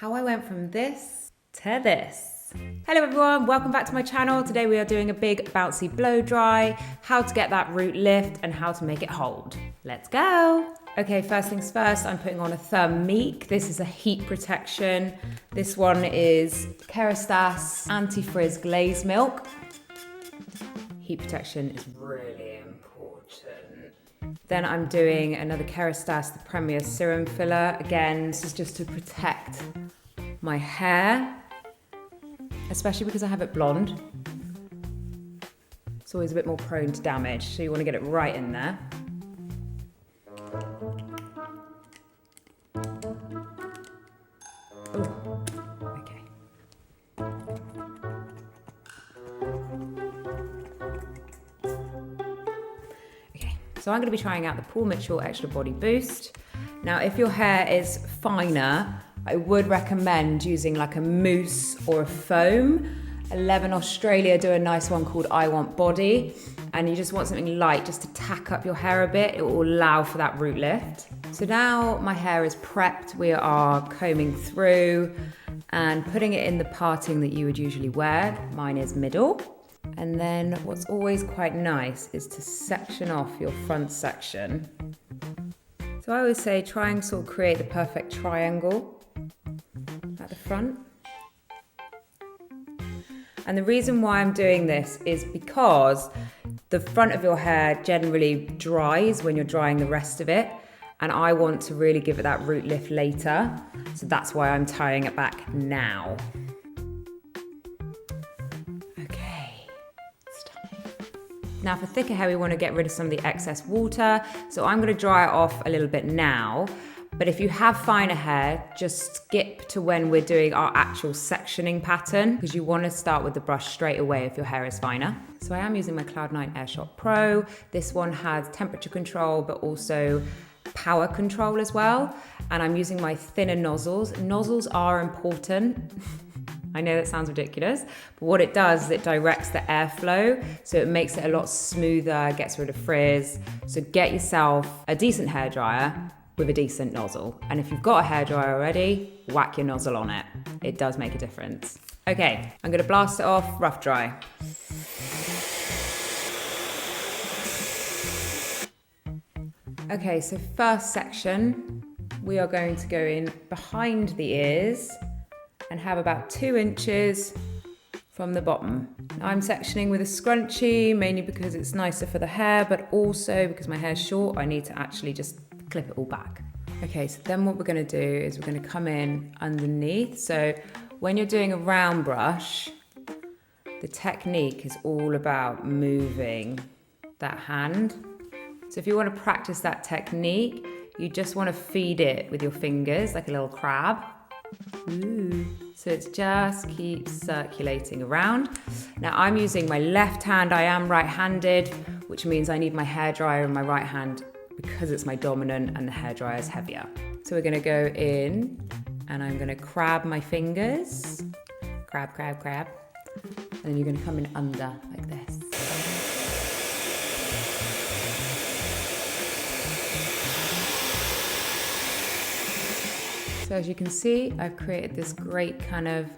how I went from this to this. Hello everyone, welcome back to my channel. Today we are doing a big bouncy blow dry, how to get that root lift and how to make it hold. Let's go. Okay, first things first, I'm putting on a thermique. This is a heat protection. This one is Kerastase Anti-Frizz Glaze Milk. Heat protection is really important. Then I'm doing another Kerastase, the Premier Serum Filler. Again, this is just to protect my hair, especially because I have it blonde. It's always a bit more prone to damage, so you want to get it right in there. Ooh, okay. Okay, so I'm going to be trying out the Paul Mitchell Extra Body Boost. Now, if your hair is finer, I would recommend using like a mousse or a foam. 11 Australia do a nice one called I Want Body, and you just want something light just to tack up your hair a bit. It will allow for that root lift. So now my hair is prepped. We are combing through and putting it in the parting that you would usually wear. Mine is middle. And then what's always quite nice is to section off your front section. So I always say try and sort of create the perfect triangle at the front. And the reason why I'm doing this is because the front of your hair generally dries when you're drying the rest of it. And I want to really give it that root lift later. So that's why I'm tying it back now. Okay, stunning. Now for thicker hair, we want to get rid of some of the excess water. So I'm going to dry it off a little bit now. But if you have finer hair, just skip to when we're doing our actual sectioning pattern, because you want to start with the brush straight away if your hair is finer. So I am using my Cloud9 Airshot Pro. This one has temperature control, but also power control as well. And I'm using my thinner nozzles. Nozzles are important. I know that sounds ridiculous, but what it does is it directs the airflow, so it makes it a lot smoother, gets rid of frizz. So get yourself a decent hairdryer with a decent nozzle. And if you've got a hairdryer already, whack your nozzle on it. It does make a difference. Okay, I'm gonna blast it off, rough dry. Okay, so first section, we are going to go in behind the ears and have about 2 inches from the bottom. Now I'm sectioning with a scrunchie, mainly because it's nicer for the hair, but also because my hair's short, I need to actually just clip it all back. Okay, so then what we're gonna do is we're gonna come in underneath. So when you're doing a round brush, the technique is all about moving that hand. So if you want to practice that technique, you just want to feed it with your fingers like a little crab. Ooh. So it just keeps circulating around. Now I'm using my left hand. I am right-handed, which means I need my hairdryer in my right hand because it's my dominant and the hairdryer is heavier. So we're going to go in and I'm going to crab my fingers. Crab, crab, crab. And then you're going to come in under like this. So as you can see, I've created this great kind of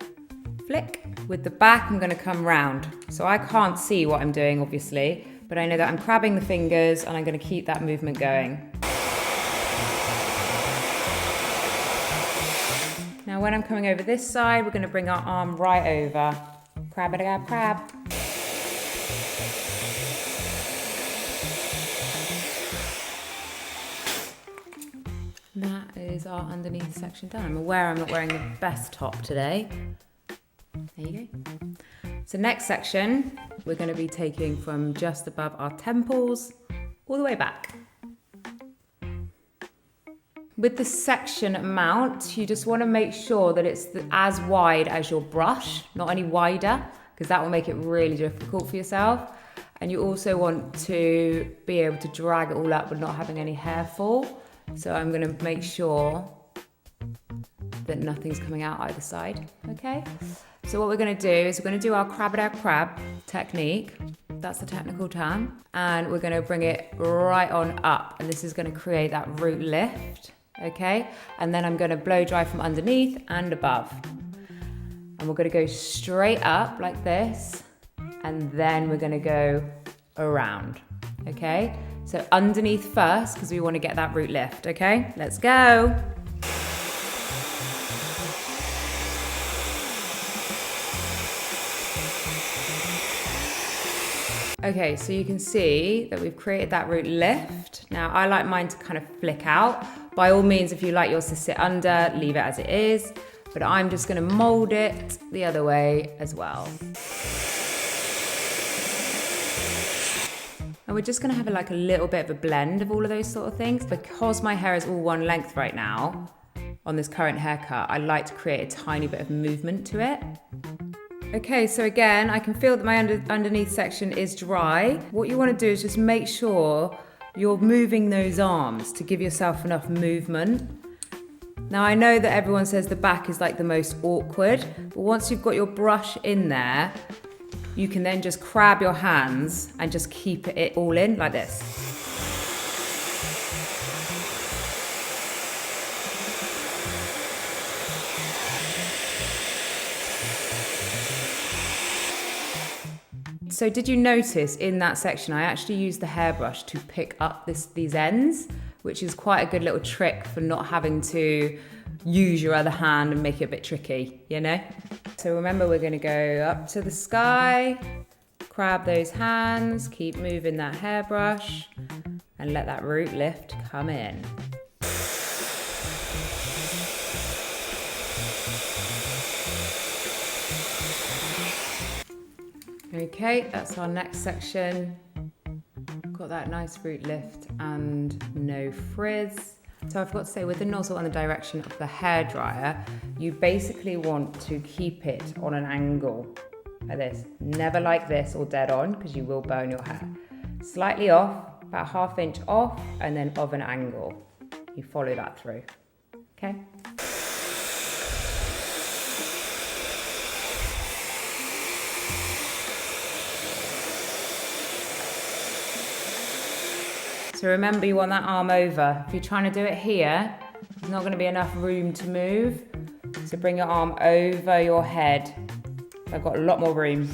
flick. With the back, I'm gonna come round. So I can't see what I'm doing, obviously, but I know that I'm crabbing the fingers and I'm gonna keep that movement going. Now when I'm coming over this side, we're gonna bring our arm right over. Crab-a-dab, crab. That is our underneath section done. I'm aware I'm not wearing the best top today. There you go. So next section, we're going to be taking from just above our temples all the way back. With the section mount, you just want to make sure that it's as wide as your brush, not any wider, because that will make it really difficult for yourself. And you also want to be able to drag it all up with not having any hair fall. So I'm going to make sure that nothing's coming out either side, okay? So what we're going to do is we're going to do our crab-a-dab-crab technique. That's the technical term. And we're going to bring it right on up. And this is going to create that root lift. okay? And then I'm gonna blow dry from underneath and above. And we're gonna go straight up like this, and then we're gonna go around, okay? So underneath first, because we wanna get that root lift, okay? Let's go. Okay, so you can see that we've created that root lift. Now, I like mine to kind of flick out. By all means, if you like yours to sit under, leave it as it is, but I'm just gonna mold it the other way as well. And we're just gonna have like a little bit of a blend of all of those sort of things. Because my hair is all one length right now, on this current haircut, I like to create a tiny bit of movement to it. Okay, so again, I can feel that my underneath section is dry. What you want to do is just make sure you're moving those arms to give yourself enough movement. Now, I know that everyone says the back is like the most awkward, but once you've got your brush in there, you can then just grab your hands and just keep it all in like this. So did you notice in that section, I actually used the hairbrush to pick up these ends, which is quite a good little trick for not having to use your other hand and make it a bit tricky, you know? So remember, we're gonna go up to the sky, grab those hands, keep moving that hairbrush, and let that root lift come in. Okay, that's our next section. Got that nice root lift and no frizz. So I forgot to say, with the nozzle on the direction of the hairdryer, you basically want to keep it on an angle like this. Never like this or dead on, because you will burn your hair. Slightly off, about 1/2 inch off, and then of an angle. You follow that through, okay? So remember, you want that arm over. If you're trying to do it here, there's not going to be enough room to move. So bring your arm over your head. I've got a lot more room.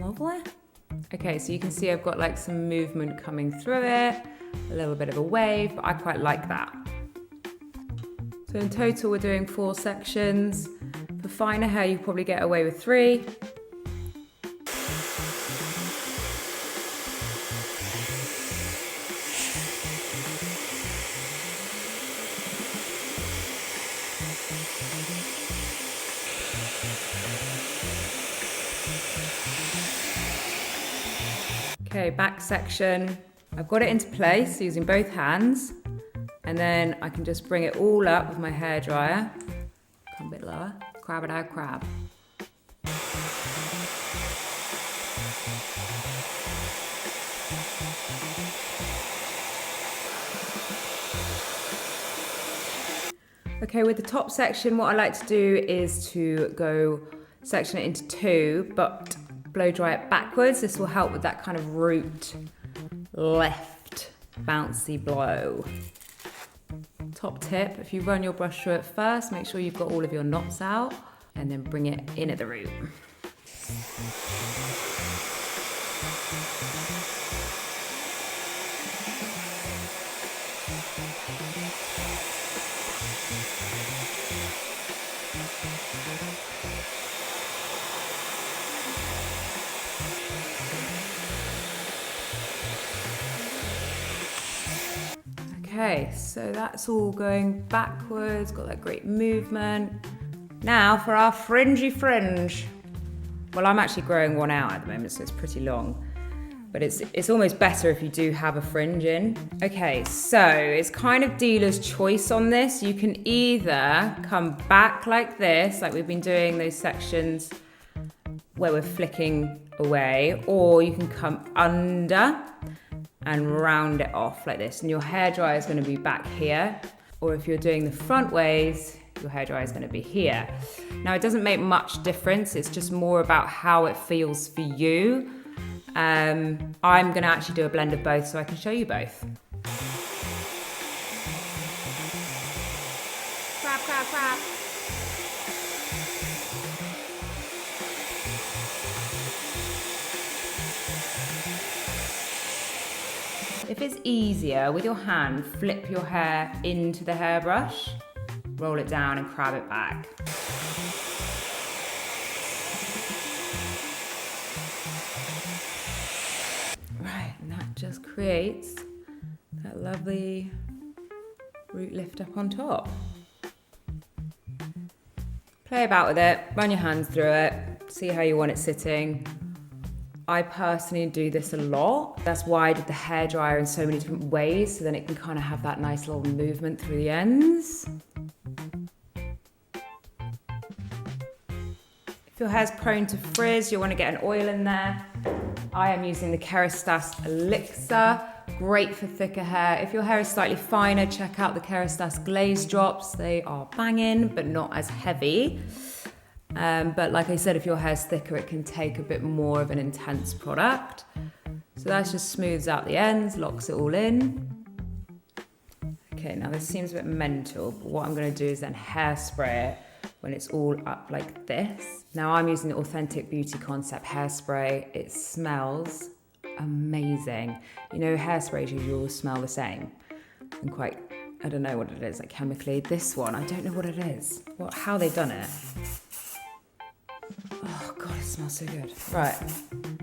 Lovely. Okay, so you can see I've got like some movement coming through it, a little bit of a wave, but I quite like that. So in total, we're doing 4 sections. For finer hair, you probably get away with 3. Okay, back section. I've got it into place using both hands, and then I can just bring it all up with my hairdryer. Come a bit lower. Crab it out, crab. Okay, with the top section, what I like to do is to go section it into 2, but blow dry it backwards. This will help with that kind of root left bouncy blow. Top tip, if you run your brush through it first, make sure you've got all of your knots out, and then bring it in at the root. Okay, so that's all going backwards, got that great movement. Now for our fringy fringe. Well, I'm actually growing one out at the moment, so it's pretty long. But it's almost better if you do have a fringe in. Okay, so it's kind of dealer's choice on this. You can either come back like this, like we've been doing those sections where we're flicking away, or you can come under and round it off like this. And your hairdryer is going to be back here. Or if you're doing the front ways, your hairdryer is going to be here. Now, it doesn't make much difference. It's just more about how it feels for you. I'm going to actually do a blend of both so I can show you both. Crap, crap, crap. If it's easier, with your hand, flip your hair into the hairbrush, roll it down and crab it back. Right, and that just creates that lovely root lift up on top. Play about with it, run your hands through it, see how you want it sitting. I personally do this a lot. That's why I did the hairdryer in so many different ways, so then it can kind of have that nice little movement through the ends. If your hair's prone to frizz, you'll want to get an oil in there. I am using the Kerastase Elixir, great for thicker hair. If your hair is slightly finer, check out the Kerastase Glaze drops. They are banging, but not as heavy. But like I said, if your hair's thicker, it can take a bit more of an intense product. So that just smooths out the ends, locks it all in. Okay, now this seems a bit mental, but what I'm going to do is then hairspray it when it's all up like this. Now I'm using the Authentic Beauty Concept hairspray. It smells amazing. You know, hairsprays usually all smell the same and quite, I don't know what it is, like chemically. This one, I don't know what it is, how they've done it. Oh God, it smells so good. Right,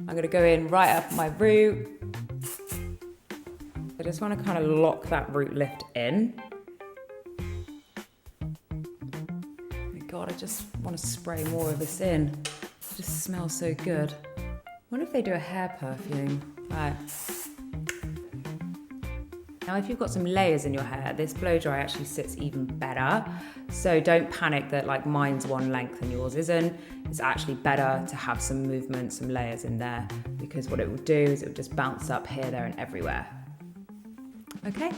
I'm gonna go in right up my root. I just wanna kind of lock that root lift in. Oh my God, I just wanna spray more of this in. It just smells so good. I wonder if they do a hair perfume. Right. Now, if you've got some layers in your hair, this blow dry actually sits even better. So don't panic that like mine's one length and yours isn't. It's actually better to have some movement, some layers in there, because what it will do is it will just bounce up here, there, and everywhere. Okay,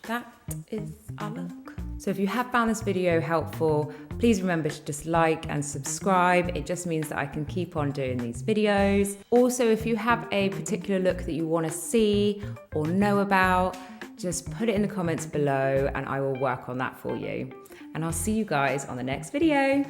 that is our look. So if you have found this video helpful, please remember to just like and subscribe. It just means that I can keep on doing these videos. Also, if you have a particular look that you want to see or know about, just put it in the comments below and I will work on that for you. And I'll see you guys on the next video.